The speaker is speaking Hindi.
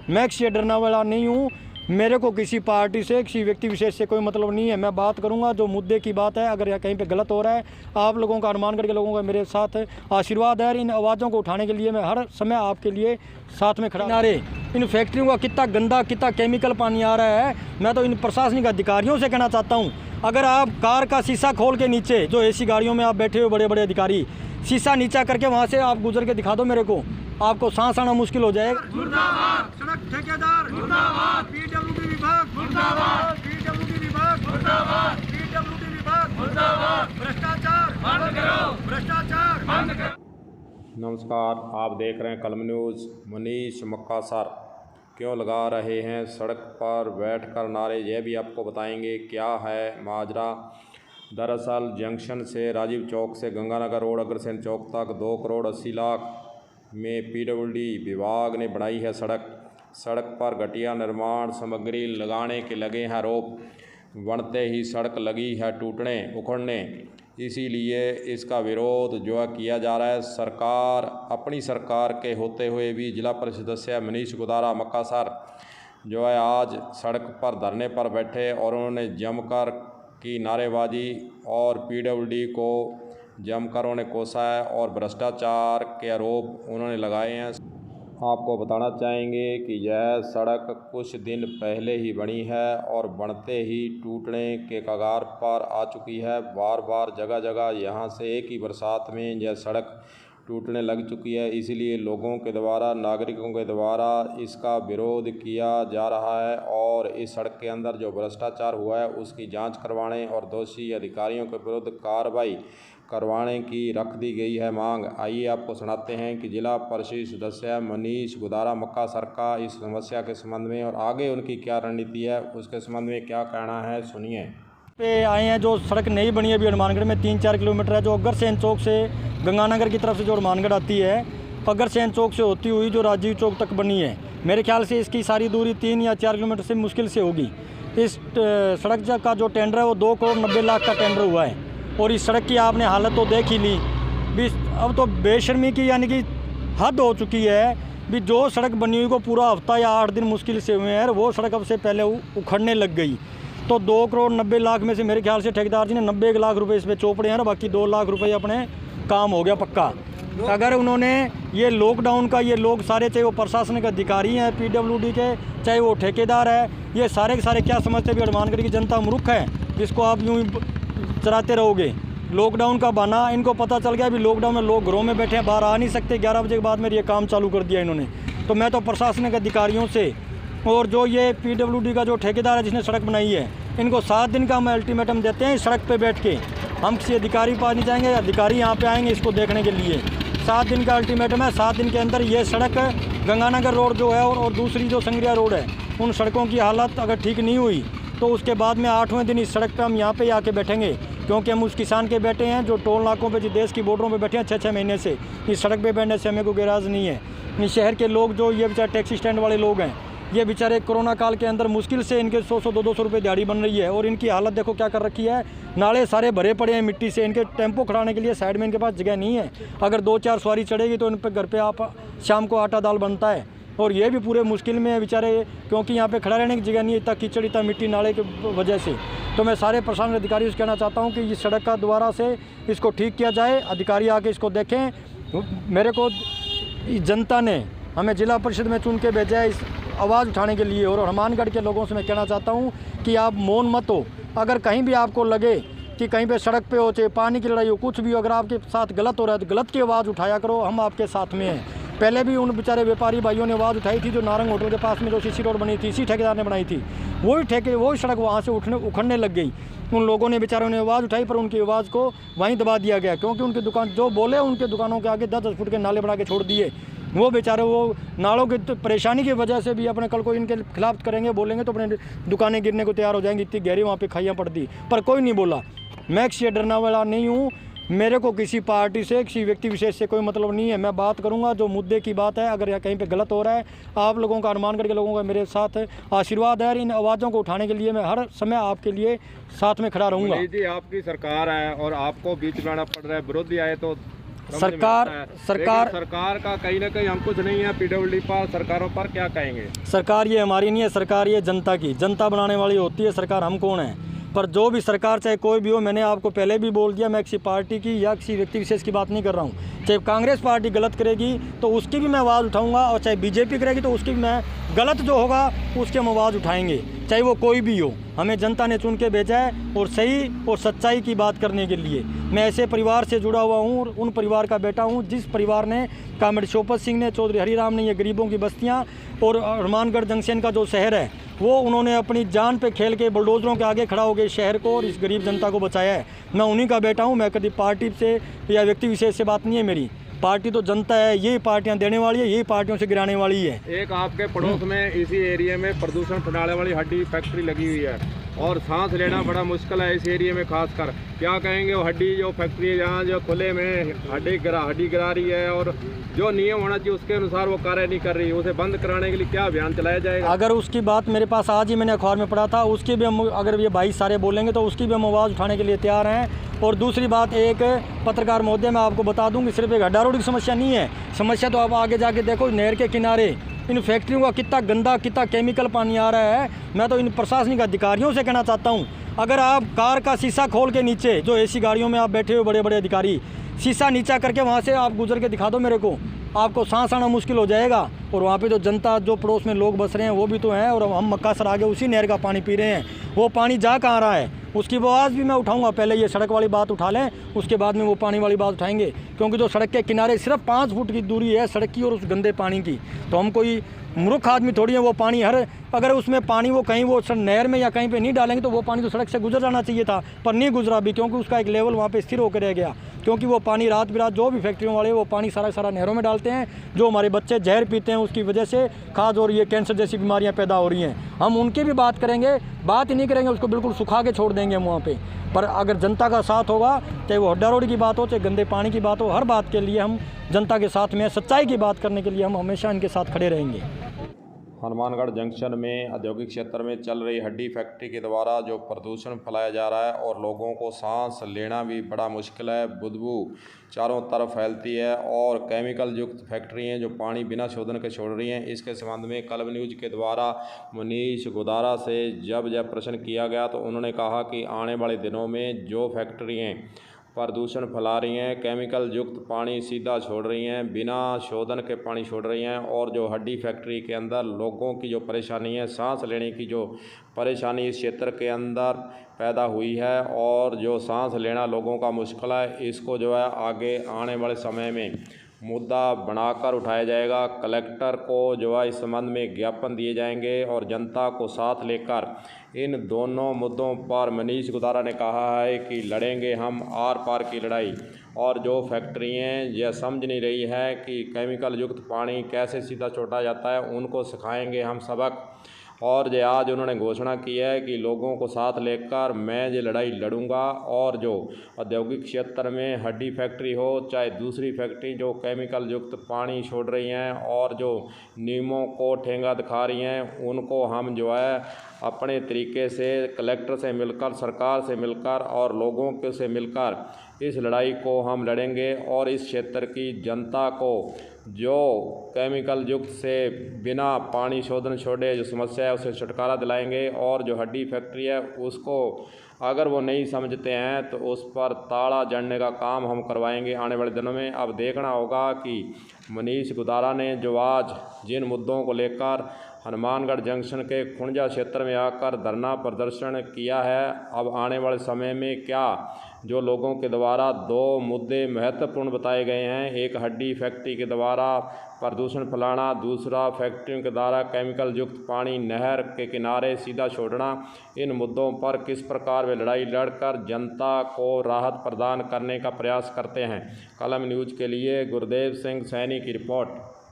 मैं किसी डरने वाला नहीं हूँ। मेरे को किसी पार्टी से, किसी व्यक्ति विशेष से कोई मतलब नहीं है। मैं बात करूंगा जो मुद्दे की बात है। अगर यह कहीं पे गलत हो रहा है, आप लोगों का, हनुमानगढ़ के लोगों का मेरे साथ आशीर्वाद है। इन आवाज़ों को उठाने के लिए मैं हर समय आपके लिए साथ में खड़ा। नारे इन फैक्ट्रियों का कितना गंदा, कितना केमिकल पानी आ रहा है। मैं तो इन प्रशासनिक अधिकारियों से कहना चाहता हूँ, अगर आप कार का शीशा खोल के नीचे, जो AC गाड़ियों में आप बैठे हो बड़े बड़े अधिकारी, शीशा नीचा करके वहाँ से आप गुजर के दिखा दो मेरे को, आपको सांस आना मुश्किल हो जाएगा। मुर्दाबाद सड़क ठेकेदार, मुर्दाबाद PWD विभाग, मुर्दाबाद PWD विभाग, मुर्दाबाद PWD विभाग, मुर्दाबाद भ्रष्टाचार बंद करो, भ्रष्टाचार बंद करो। नमस्कार, आप देख रहे हैं कलम न्यूज़। मनीष मक्का सर क्यों लगा रहे हैं सड़क पर बैठकर नारे, यह भी आपको बताएंगे क्या है माजरा। दरअसल जंक्शन से राजीव चौक से गंगानगर रोड अग्रसेन चौक तक 2 करोड़ 80 लाख में PWD विभाग ने बनाई है सड़क। सड़क पर घटिया निर्माण सामग्री लगाने के लगे हैं आरोप। बनते ही सड़क लगी है टूटने उखड़ने, इसीलिए इसका विरोध जो है किया जा रहा है। सरकार, अपनी सरकार के होते हुए भी जिला परिषद सदस्य मनीष गुदारा मक्का सर जो है आज सड़क पर धरने पर बैठे और उन्होंने जमकर की नारेबाजी और PWD को जमकर उन्होंने कोसा है और भ्रष्टाचार के आरोप उन्होंने लगाए हैं। आपको बताना चाहेंगे कि यह सड़क कुछ दिन पहले ही बनी है और बनते ही टूटने के कगार पर आ चुकी है। बार बार जगह जगह यहाँ से एक ही बरसात में यह सड़क टूटने लग चुकी है। इसीलिए लोगों के द्वारा, नागरिकों के द्वारा इसका विरोध किया जा रहा है और इस सड़क के अंदर जो भ्रष्टाचार हुआ है उसकी जांच करवाने और दोषी अधिकारियों के विरुद्ध कार्रवाई करवाने की रख दी गई है मांग। आइए आपको सुनाते हैं कि जिला परिषद सदस्य मनीष गुदारा मक्का सर का इस समस्या के संबंध में और आगे उनकी क्या रणनीति है उसके संबंध में क्या कहना है, सुनिए। पे आए हैं जो सड़क नई बनी है अभी हनुमानगढ़ में 3-4 किलोमीटर है, जो अग्रसेन चौक से गंगानगर की तरफ से जो हनुमानगढ़ आती है, अग्रसेन चौक से होती हुई जो राजीव चौक तक बनी है। मेरे ख्याल से इसकी सारी दूरी 3 या 4 किलोमीटर से मुश्किल से होगी। इस सड़क का जो टेंडर है वो 2 करोड़ 90 लाख का टेंडर हुआ है और इस सड़क की आपने हालत तो देख ही ली। भी अब तो बेशर्मी की यानी कि हद हो चुकी है। भी जो सड़क बनी हुई को पूरा हफ्ता या 8 दिन मुश्किल से हुए हैं, वो सड़क अब से पहले उखड़ने लग गई। तो 2 करोड़ 90 लाख में से मेरे ख्याल से ठेकेदार जी ने 90 लाख रुपए इस पर चौपड़े हैं और बाकी 2 लाख रुपए अपने काम हो गया पक्का। अगर उन्होंने ये लॉकडाउन का, ये लोग सारे, चाहे वो प्रशासनिक अधिकारी हैं PWD के, चाहे वो ठेकेदार है, ये सारे के सारे क्या समझते हैं भी हनुमानगढ़ की जनता मूर्ख है जिसको आप यूँ चलाते रहोगे। लॉकडाउन का बहाना इनको पता चल गया। अभी लॉकडाउन में लोग घरों में बैठे हैं, बाहर आ नहीं सकते। 11 बजे के बाद में ये काम चालू कर दिया इन्होंने। तो मैं तो प्रशासनिक अधिकारियों से और जो ये PWD का जो ठेकेदार है जिसने सड़क बनाई है, इनको 7 दिन का हम अल्टीमेटम देते हैं। सड़क पे बैठ के हम किसी अधिकारी के पास नहीं जाएंगे, अधिकारी यहाँ पे आएंगे इसको देखने के लिए। 7 दिन का अल्टीमेटम है। 7 दिन के अंदर ये सड़क गंगानगर रोड जो है और दूसरी जो संगरिया रोड है, उन सड़कों की हालत अगर ठीक नहीं हुई तो उसके बाद में 8वें दिन इस सड़क पे हम यहाँ पे आके बैठेंगे। क्योंकि हम उस किसान के बैठे हैं जो टोल नाकों पे, जो देश की बॉर्डरों पे बैठे हैं 6-6 महीने से। इस सड़क पे बैठने से हमें कोई गिराज नहीं है। इस शहर के लोग जो ये बेचारे टैक्सी स्टैंड वाले लोग हैं, ये बेचारे कोरोना काल के अंदर मुश्किल से इनके 100-200 रुपये दिहाड़ी बन रही है और इनकी हालत देखो क्या कर रखी है। नाले सारे भरे पड़े हैं मिट्टी से। इनके टेम्पो खड़ाने के लिए साइड में इनके पास जगह नहीं है। अगर 2-4 सवारी चढ़ेगी तो इन पर घर पे आप शाम को आटा दाल बनता है और ये भी पूरे मुश्किल में है बेचारे, क्योंकि यहाँ पे खड़ा रहने की जगह नहीं है, इतना कीचड़, इतना मिट्टी नाले की वजह से। तो मैं सारे प्रशासनिक अधिकारियों से कहना चाहता हूँ कि इस सड़क का दोबारा से इसको ठीक किया जाए, अधिकारी आके इसको देखें। मेरे को जनता ने हमें जिला परिषद में चुन के भेजा है इस आवाज़ उठाने के लिए और हनुमानगढ़ के लोगों से मैं कहना चाहता हूँ कि आप मौन मत हो। अगर कहीं भी आपको लगे कि कहीं पे सड़क पे हो, चाहे पानी की लड़ाई हो, कुछ भी, अगर आपके साथ गलत हो रहा है तो गलत की आवाज़ उठाया करो। हम आपके साथ में हैं। पहले भी उन बेचारे व्यापारी भाइयों ने आवाज़ उठाई थी, जो नारंग होटल के पास में जो CC रोड बनी थी, इसी ठेकेदार ने बनाई थी। वही सड़क वहाँ से उखड़ने लग गई। उन लोगों ने, बेचारों ने आवाज़ उठाई पर उनकी आवाज़ को वहीं दबा दिया गया, क्योंकि उनकी दुकान जो बोले, उनके दुकानों के आगे 10-10 फुट के नाले बना के छोड़ दिए। वो बेचारे वो नालों की परेशानी की वजह से भी अपने कल को इनके खिलाफ करेंगे, बोलेंगे तो अपने दुकानें गिरने को तैयार हो जाएंगी। इतनी गहरी वहाँ पे खाइयाँ पड़ती, पर कोई नहीं बोला। मैं किसी डरने वाला नहीं हूँ। मेरे को किसी पार्टी से, किसी व्यक्ति विशेष से कोई मतलब नहीं है। मैं बात करूंगा जो मुद्दे की बात है। अगर यह कहीं पे गलत हो रहा है, आप लोगों का, हनुमानगढ़ के लोगों का मेरे साथ आशीर्वाद है। इन आवाज़ों को उठाने के लिए मैं हर समय आपके लिए साथ में खड़ा रहूँगा। जी, आपकी सरकार है और आपको बीच में आना पड़ रहा है। विरोधी आए तो समझ में सरकार आता है। सरकार लेकिन सरकार का कहीं ना कहीं अंकुश नहीं है पीडब्ल्यूडी पर, सरकारों पर क्या कहेंगे? सरकार ये हमारी नहीं है, सरकार ये जनता की, जनता बनाने वाली होती है सरकार। हम कौन है? पर जो भी सरकार चाहे कोई भी हो, मैंने आपको पहले भी बोल दिया, मैं किसी पार्टी की या किसी व्यक्ति विशेष की बात नहीं कर रहा हूँ। चाहे कांग्रेस पार्टी गलत करेगी तो उसकी भी मैं आवाज़ उठाऊंगा, और चाहे बीजेपी करेगी तो उसकी भी मैं, गलत जो होगा उसकी हम आवाज़ उठाएंगे, चाहे वो कोई भी हो। हमें जनता ने चुन के भेजा है और सही और सच्चाई की बात करने के लिए। मैं ऐसे परिवार से जुड़ा हुआ हूँ और उन परिवार का बेटा हूँ जिस परिवार ने, कामरेड शोपत सिंह ने, चौधरी हरिराम ने, ये गरीबों की बस्तियाँ और हनुमानगढ़ जंक्शन का जो शहर है वो उन्होंने अपनी जान पे खेल के बुलडोजरों के आगे खड़ा हो गए शहर को और इस गरीब जनता को बचाया है। मैं उन्हीं का बेटा हूँ। मैं कभी पार्टी से या व्यक्ति विशेष से बात नहीं है मेरी। पार्टी तो जनता है, यही पार्टियां देने वाली है, यही पार्टियों से गिराने वाली है। एक आपके पड़ोस में इसी एरिया में प्रदूषण फैलाने वाली हड्डी फैक्ट्री लगी हुई है और सांस लेना बड़ा मुश्किल है इस एरिया में खासकर। क्या कहेंगे वो हड्डी जो फैक्ट्री है जहाँ जो खुले में हड्डी गिरा रही है और जो नियम होना चाहिए उसके अनुसार वो कार्य नहीं कर रही, उसे बंद कराने के लिए क्या अभियान चलाया जाएगा? अगर उसकी बात मेरे पास आज ही मैंने अखबार में पढ़ा था, उसकी भी हम, अगर ये भाई सारे बोलेंगे तो उसकी भी हम आवाज़ उठाने के लिए तैयार हैं। और दूसरी बात, एक पत्रकार महोदय मैं आपको बता दूं कि सिर्फ एक हड्डा रोड की समस्या नहीं है, समस्या तो आप आगे जाके देखो, नहर के किनारे इन फैक्ट्रियों का कितना गंदा, कितना केमिकल पानी आ रहा है। मैं तो इन प्रशासनिक अधिकारियों से कहना चाहता हूँ, अगर आप कार का शीशा खोल के नीचे, जो एसी गाड़ियों में आप बैठे हुए बड़े बड़े अधिकारी, शीशा नीचा करके वहाँ से आप गुजर के दिखा दो मेरे को, आपको सांस आना मुश्किल हो जाएगा। और वहाँ पे जो जनता, जो पड़ोस में लोग बस रहे हैं वो भी तो हैं, और हम मक्का सर आगे उसी नहर का पानी पी रहे हैं। वो पानी जा कहाँ रहा है उसकी आवाज़ भी मैं उठाऊंगा। पहले ये सड़क वाली बात उठा लें, उसके बाद में वो पानी वाली बात उठाएंगे, क्योंकि जो सड़क के किनारे सिर्फ 5 फुट की दूरी है सड़क की और उस गंदे पानी की, तो हम कोई मूर्ख आदमी थोड़ी है। वो पानी अगर उसमें पानी वो कहीं वो नहर में या कहीं पे नहीं डालेंगे तो वो पानी तो सड़क से गुजर जाना चाहिए था, पर नहीं गुजरा भी, क्योंकि उसका एक लेवल वहाँ पे स्थिर होकर रह गया। क्योंकि वो पानी रात बिरात जो भी फैक्ट्रियों वाले वो पानी सारा नहरों में डालते हैं, जो हमारे बच्चे जहर पीते हैं, उसकी वजह से खाज और ये कैंसर जैसी बीमारियाँ पैदा हो रही हैं। हम उनकी भी बात करेंगे, बात ही नहीं करेंगे, उसको बिल्कुल सुखा के छोड़ देंगे हम वहाँ पे। पर अगर जनता का साथ होगा, चाहे वो हड्डा रोड की बात हो, चाहे गंदे पानी की बात हो, हर बात के लिए हम जनता के साथ में, सच्चाई की बात करने के लिए हम हमेशा इनके साथ खड़े रहेंगे। हनुमानगढ़ जंक्शन में औद्योगिक क्षेत्र में चल रही हड्डी फैक्ट्री के द्वारा जो प्रदूषण फैलाया जा रहा है और लोगों को सांस लेना भी बड़ा मुश्किल है, बदबू चारों तरफ फैलती है और केमिकल युक्त फैक्ट्री हैं जो पानी बिना शोधन के छोड़ रही हैं। इसके संबंध में कलम न्यूज के द्वारा मनीष गुदारा से जब प्रश्न किया गया तो उन्होंने कहा कि आने वाले दिनों में जो फैक्ट्रियाँ प्रदूषण फैला रही हैं, केमिकल युक्त पानी सीधा छोड़ रही हैं, बिना शोधन के पानी छोड़ रही हैं, और जो हड्डी फैक्ट्री के अंदर लोगों की जो परेशानी है, सांस लेने की जो परेशानी इस क्षेत्र के अंदर पैदा हुई है और जो सांस लेना लोगों का मुश्किल है, इसको जो है आगे आने वाले समय में मुद्दा बनाकर उठाया जाएगा। कलेक्टर को जो है इस संबंध में ज्ञापन दिए जाएंगे और जनता को साथ लेकर इन दोनों मुद्दों पर मनीष गुदारा ने कहा है कि लड़ेंगे हम आर पार की लड़ाई। और जो फैक्ट्रियाँ यह समझ नहीं रही है कि केमिकल युक्त पानी कैसे सीधा छोड़ा जाता है, उनको सिखाएंगे हम सबक। और जो आज उन्होंने घोषणा की है कि लोगों को साथ लेकर मैं ये लड़ाई लड़ूंगा और जो औद्योगिक क्षेत्र में हड्डी फैक्ट्री हो चाहे दूसरी फैक्ट्री जो केमिकल युक्त पानी छोड़ रही हैं और जो नियमों को ठेंगा दिखा रही हैं, उनको हम जो है अपने तरीके से कलेक्टर से मिलकर, सरकार से मिलकर और लोगों के से मिलकर इस लड़ाई को हम लड़ेंगे और इस क्षेत्र की जनता को जो केमिकल युक्त से बिना पानी शोधन छोड़े जो समस्या है उसे छुटकारा दिलाएंगे। और जो हड्डी फैक्ट्री है उसको अगर वो नहीं समझते हैं तो उस पर ताला जड़ने का काम हम करवाएंगे आने वाले दिनों में। अब देखना होगा कि मनीष गुदारा ने जो आज जिन मुद्दों को लेकर हनुमानगढ़ जंक्शन के खुंजा क्षेत्र में आकर धरना प्रदर्शन किया है, अब आने वाले समय में क्या जो लोगों के द्वारा 2 मुद्दे महत्वपूर्ण बताए गए हैं, एक हड्डी फैक्ट्री के द्वारा प्रदूषण फैलाना, दूसरा फैक्ट्रियों के द्वारा केमिकल युक्त पानी नहर के किनारे सीधा छोड़ना, इन मुद्दों पर किस प्रकार वे लड़ाई लड़कर जनता को राहत प्रदान करने का प्रयास करते हैं। कलम न्यूज़ के लिए गुरदेव सिंह सैनी की रिपोर्ट।